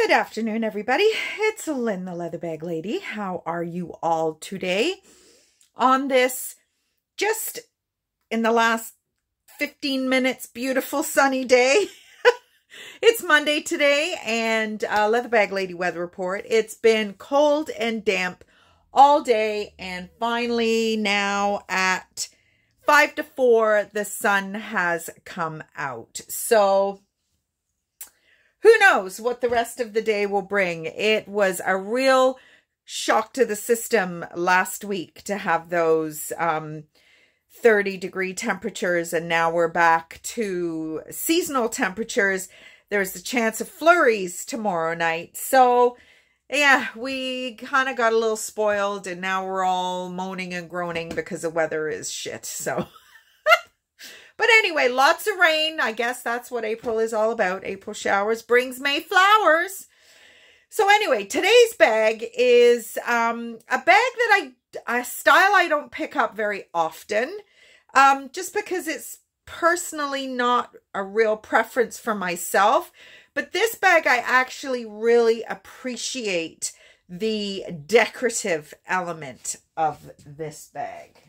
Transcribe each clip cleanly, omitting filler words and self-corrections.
Good afternoon, everybody. It's Lynn, the Leather Bag Lady. How are you all today? On this, just in the last 15 minutes, beautiful sunny day. It's Monday today, and Leather Bag Lady weather report. It's been cold and damp all day, and finally now at 5 to 4, the sun has come out. So who knows what the rest of the day will bring. It was a real shock to the system last week to have those 30-degree temperatures, and now we're back to seasonal temperatures. There's a chance of flurries tomorrow night. So yeah, we kind of got a little spoiled, and now we're all moaning and groaning because the weather is shit. So but anyway, lots of rain. I guess that's what April is all about. April showers brings May flowers. So anyway, today's bag is a bag that a style I don't pick up very often, just because it's personally not a real preference for myself. But this bag, I actually really appreciate the decorative element of this bag.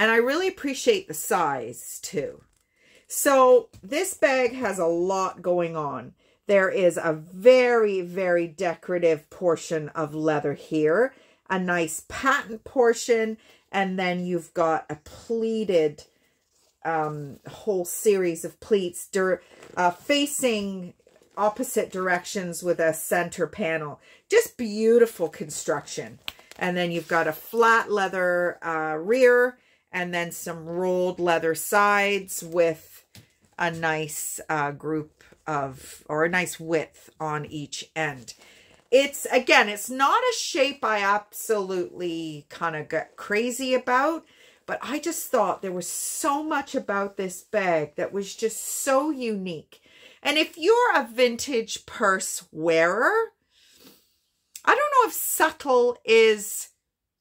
And I really appreciate the size too. So this bag has a lot going on. There is a very, very decorative portion of leather here, a nice patent portion, and then you've got a pleated whole series of pleats facing opposite directions with a center panel. Just beautiful construction. And then you've got a flat leather rear, and then some rolled leather sides with a nice group of, or a nice width on each end. It's, again, it's not a shape I absolutely kind of got crazy about, but I just thought there was so much about this bag that was just so unique. And if you're a vintage purse wearer, I don't know if subtle is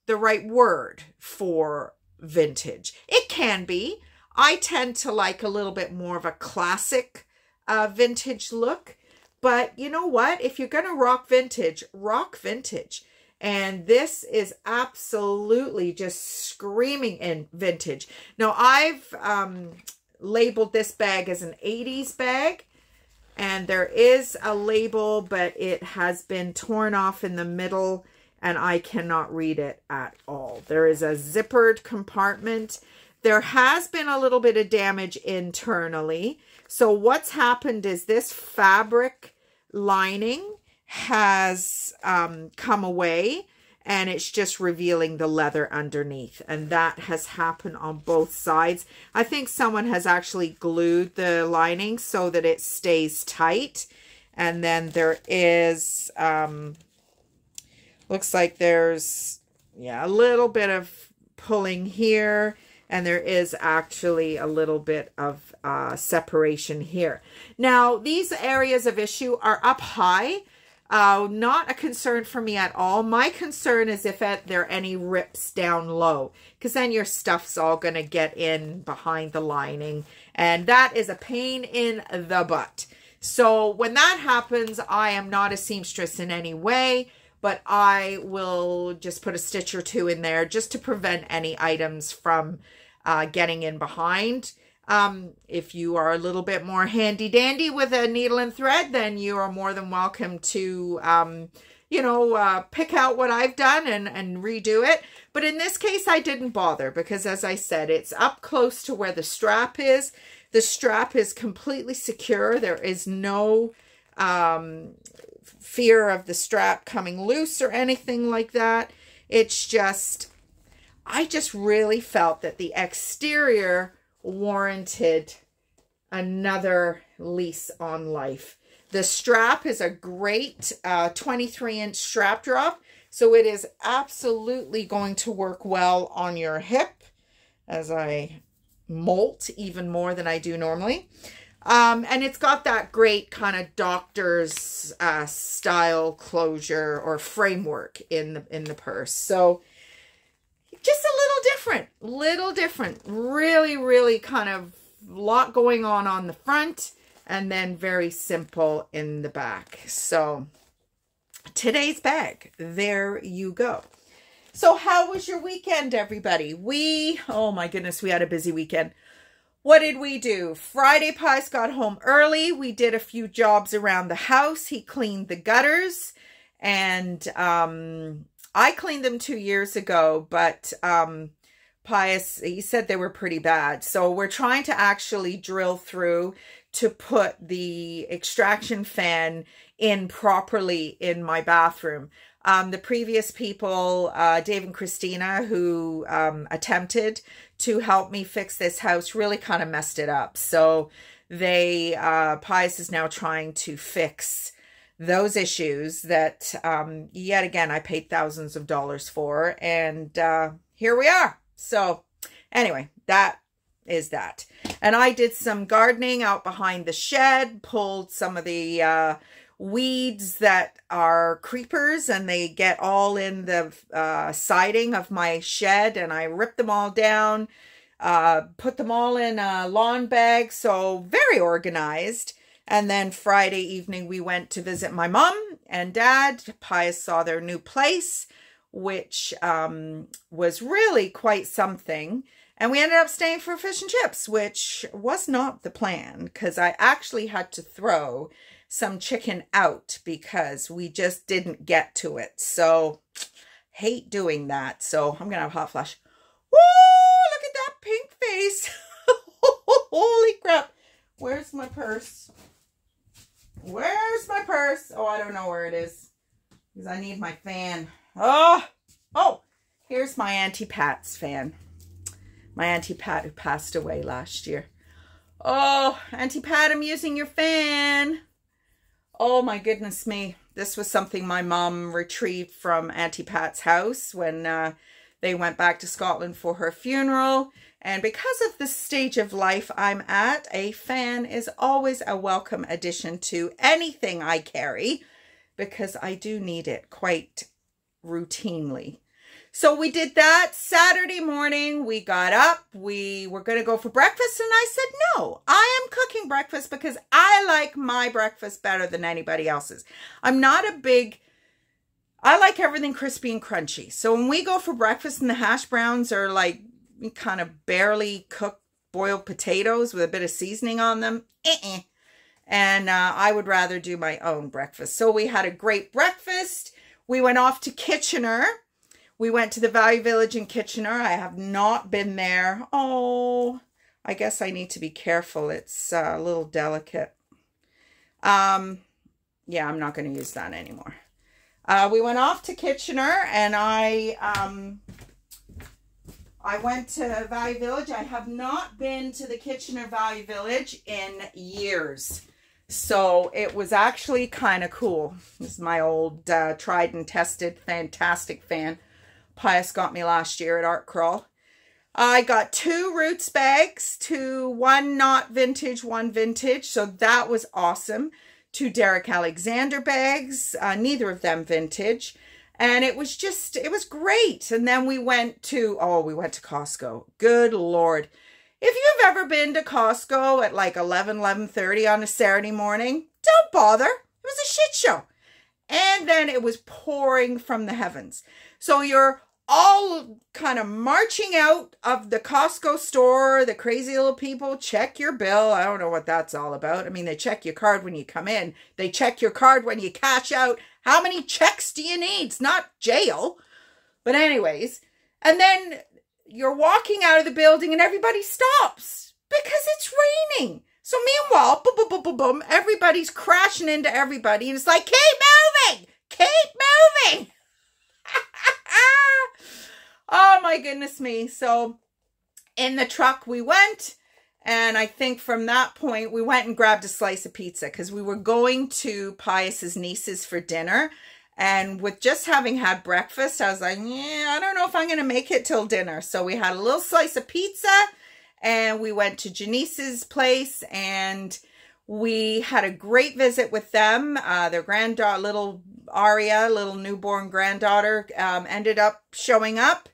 the right word for vintage. It can be. I tend to like a little bit more of a classic vintage look, but you know what? If you're going to rock vintage, rock vintage. And this is absolutely just screaming in vintage. Now, I've labeled this bag as an 80s bag, and there is a label, but it has been torn off in the middle, and I cannot read it at all. There is a zippered compartment. There has been a little bit of damage internally. So what's happened is this fabric lining has come away, and it's just revealing the leather underneath. And that has happened on both sides. I think someone has actually glued the lining so that it stays tight. And then there is looks like there's, yeah, a little bit of pulling here, and there is actually a little bit of separation here. Now, these areas of issue are up high. Not a concern for me at all. My concern is if there are any rips down low, because then your stuff's all going to get in behind the lining, and that is a pain in the butt. So when that happens, I am not a seamstress in any way, but I will just put a stitch or two in there just to prevent any items from getting in behind. If you are a little bit more handy dandy with a needle and thread, then you are more than welcome to, you know, pick out what I've done and redo it. But in this case, I didn't bother because, as I said, it's up close to where the strap is. The strap is completely secure. There is no fear of the strap coming loose or anything like that. It's just, I just really felt that the exterior warranted another lease on life. The strap is a great 23-inch strap drop, so it is absolutely going to work well on your hip, as I molt even more than I do normally. And it's got that great kind of doctor's style closure or framework in the purse. So just a little different, really, really kind of lot going on the front. and then very simple in the back. So today's bag, there you go. So how was your weekend, everybody? Oh my goodness, we had a busy weekend. What did we do? Friday, Pius got home early. We did a few jobs around the house. He cleaned the gutters, and I cleaned them 2 years ago, but Pius, he said they were pretty bad. So we're trying to actually drill through to put the extraction fan in properly in my bathroom. The previous people, Dave and Christina, who attempted to help me fix this house, really kind of messed it up. So Pius is now trying to fix those issues that, yet again, I paid thousands of dollars for. And here we are. So anyway, that is that. And I did some gardening out behind the shed, pulled some of the weeds that are creepers, and they get all in the siding of my shed, and I ripped them all down, put them all in a lawn bag, so very organized. And then Friday evening we went to visit my mom and dad. Pius saw their new place, which was really quite something. And we ended up staying for fish and chips, which was not the plan, because I actually had to throw some chicken out because we just didn't get to it. So hate doing that. So I'm gonna have a hot flash. Woo! Look at that pink face. Holy crap. Where's my purse? Where's my purse? Oh, I don't know where it is, because I need my fan. Oh, here's my Auntie Pat's fan. My Auntie Pat, who passed away last year. Oh, Auntie Pat, I'm using your fan. Oh my goodness me. This was something my mom retrieved from Auntie Pat's house when they went back to Scotland for her funeral. And because of the stage of life I'm at, a fan is always a welcome addition to anything I carry, because I do need it quite routinely. So we did that. Saturday morning, we got up. We were going to go for breakfast. And I said, no, I am cooking breakfast because I like my breakfast better than anybody else's. I like everything crispy and crunchy. So when we go for breakfast and the hash browns are like kind of barely cooked boiled potatoes with a bit of seasoning on them, and I would rather do my own breakfast. So we had a great breakfast. We went off to Kitchener. We went to the Value Village in Kitchener. I have not been there. Oh, I guess I need to be careful. It's a little delicate. Yeah, I'm not going to use that anymore. We went off to Kitchener, and I went to Value Village. I have not been to the Kitchener Value Village in years. So it was actually kind of cool. This is my old tried and tested fantastic fan. Pius got me last year at Art Crawl. I got 2 Roots bags, one not vintage, one vintage. So that was awesome. 2 Derek Alexander bags, neither of them vintage. And it was great. And then we went to Costco. Good Lord. If you've ever been to Costco at like 11:30 on a Saturday morning, don't bother. It was a shit show. And then it was pouring from the heavens. So you're all kind of marching out of the Costco store. The crazy little people check your bill. I don't know what that's all about. I mean, they check your card when you come in. They check your card when you cash out. How many checks do you need? It's not jail. But anyways, and then you're walking out of the building and everybody stops because it's raining. So meanwhile, boom, boom, boom, boom, boom, everybody's crashing into everybody. And it's like, keep moving, keep moving. Oh my goodness me. So in the truck we went, and I think from that point we went and grabbed a slice of pizza because we were going to Pius's niece's for dinner. And with just having had breakfast, I was like, yeah, I don't know if I'm going to make it till dinner. So we had a little slice of pizza, and we went to Janice's place, and we had a great visit with them. Their granddaughter, little Aria, little newborn granddaughter, ended up showing up,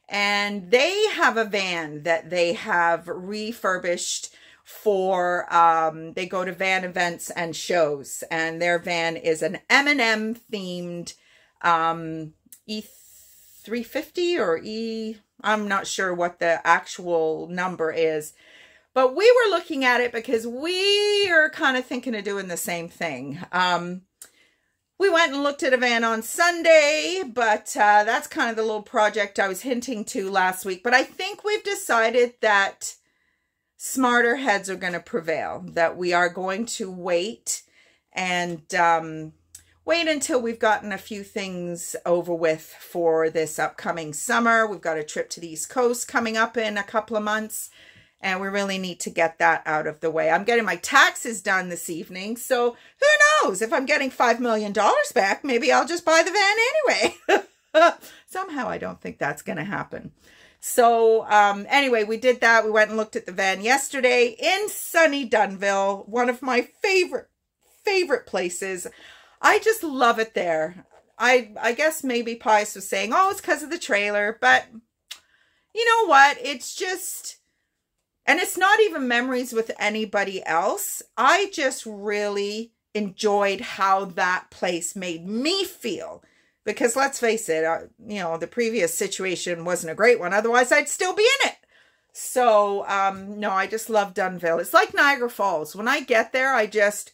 and they have a van that they have refurbished for, they go to van events and shows, and their van is an M&M themed E350 or I'm not sure what the actual number is, but we were looking at it because we are kind of thinking of doing the same thing. We went and looked at a van on Sunday, but that's kind of the little project I was hinting to last week. But I think we've decided that smarter heads are going to prevail, that we are going to wait and wait until we've gotten a few things over with for this upcoming summer. We've got a trip to the East Coast coming up in a couple of months, and we really need to get that out of the way. I'm getting my taxes done this evening, so who knows? If I'm getting $5 million back, maybe I'll just buy the van anyway. Somehow I don't think that's going to happen. So anyway, we did that. We went and looked at the van yesterday in sunny Dunnville, one of my favorite places. I just love it there. I guess maybe Pius was saying, oh, it's because of the trailer, but you know what? It's just, and it's not even memories with anybody else. I just really enjoyed how that place made me feel. Because let's face it, you know, the previous situation wasn't a great one. Otherwise, I'd still be in it. So, no, I just love Dunnville. It's like Niagara Falls. When I get there, I just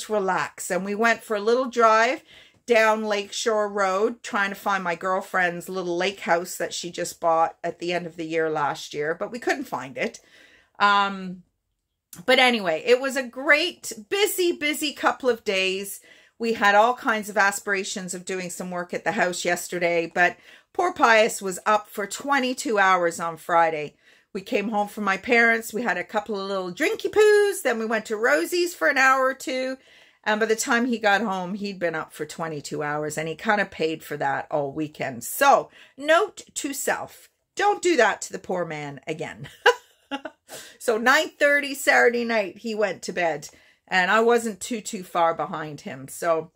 relax. And we went for a little drive down Lakeshore Road, trying to find my girlfriend's little lake house that she just bought at the end of the year last year. But we couldn't find it. But anyway, it was a great, busy couple of days. We had all kinds of aspirations of doing some work at the house yesterday, but poor Pius was up for 22 hours on Friday. We came home from my parents. We had a couple of little drinky poos. Then we went to Rosie's for an hour or two. And by the time he got home, he'd been up for 22 hours, and he kind of paid for that all weekend. So note to self, don't do that to the poor man again. So 9:30 Saturday night, he went to bed. And I wasn't too far behind him. So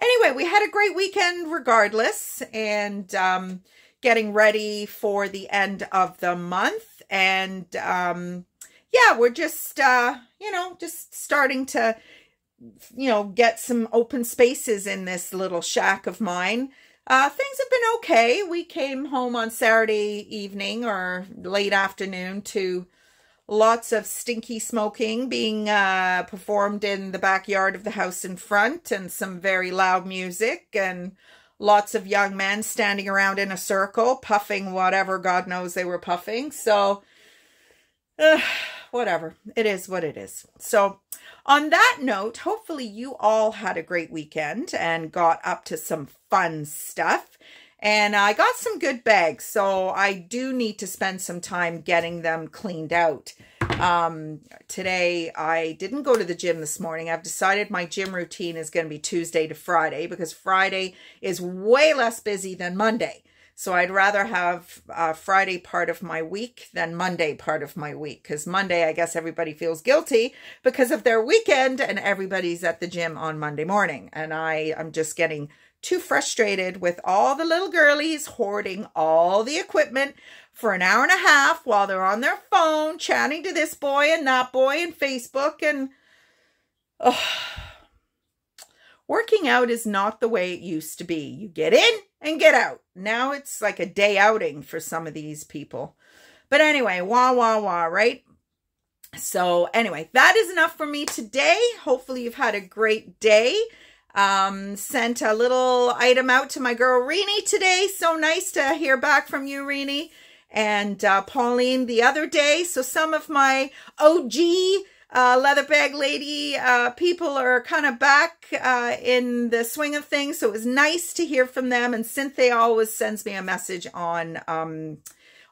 anyway, we had a great weekend regardless. And getting ready for the end of the month. And yeah, we're just, you know, just starting to, you know, get some open spaces in this little shack of mine. Things have been okay. We came home on Saturday evening or late afternoon to lots of stinky smoking being performed in the backyard of the house in front, and some very loud music, and lots of young men standing around in a circle puffing whatever God knows they were puffing. So whatever, it is what it is. So on that note, hopefully you all had a great weekend and got up to some fun stuff. And I got some good bags, so I do need to spend some time getting them cleaned out. Today, I didn't go to the gym this morning. I've decided my gym routine is going to be Tuesday to Friday, because Friday is way less busy than Monday. So I'd rather have Friday part of my week than Monday part of my week, because Monday, I guess everybody feels guilty because of their weekend and everybody's at the gym on Monday morning. And I'm just getting too frustrated with all the little girlies hoarding all the equipment for an hour and a half while they're on their phone chatting to this boy and that boy and Facebook. And working out is not the way it used to be. You get in and get out. Now it's like a day outing for some of these people. But anyway, right? So anyway, that is enough for me today. Hopefully you've had a great day. Sent a little item out to my girl Renee today. So nice to hear back from you, Renee. And Pauline the other day. So some of my OG leather bag lady people are kind of back in the swing of things. So it was nice to hear from them. And Cynthia always sends me a message on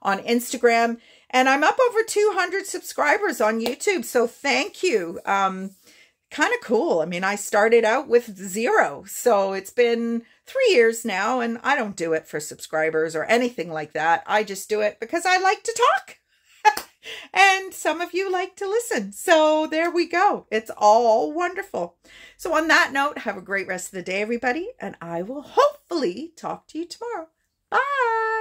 Instagram. And I'm up over 200 subscribers on YouTube. So thank you. Kind of cool. I mean, I started out with 0. So it's been 3 years now, and I don't do it for subscribers or anything like that. I just do it because I like to talk. And some of you like to listen. So there we go. It's all wonderful. So on that note, have a great rest of the day, everybody. And I will hopefully talk to you tomorrow. Bye.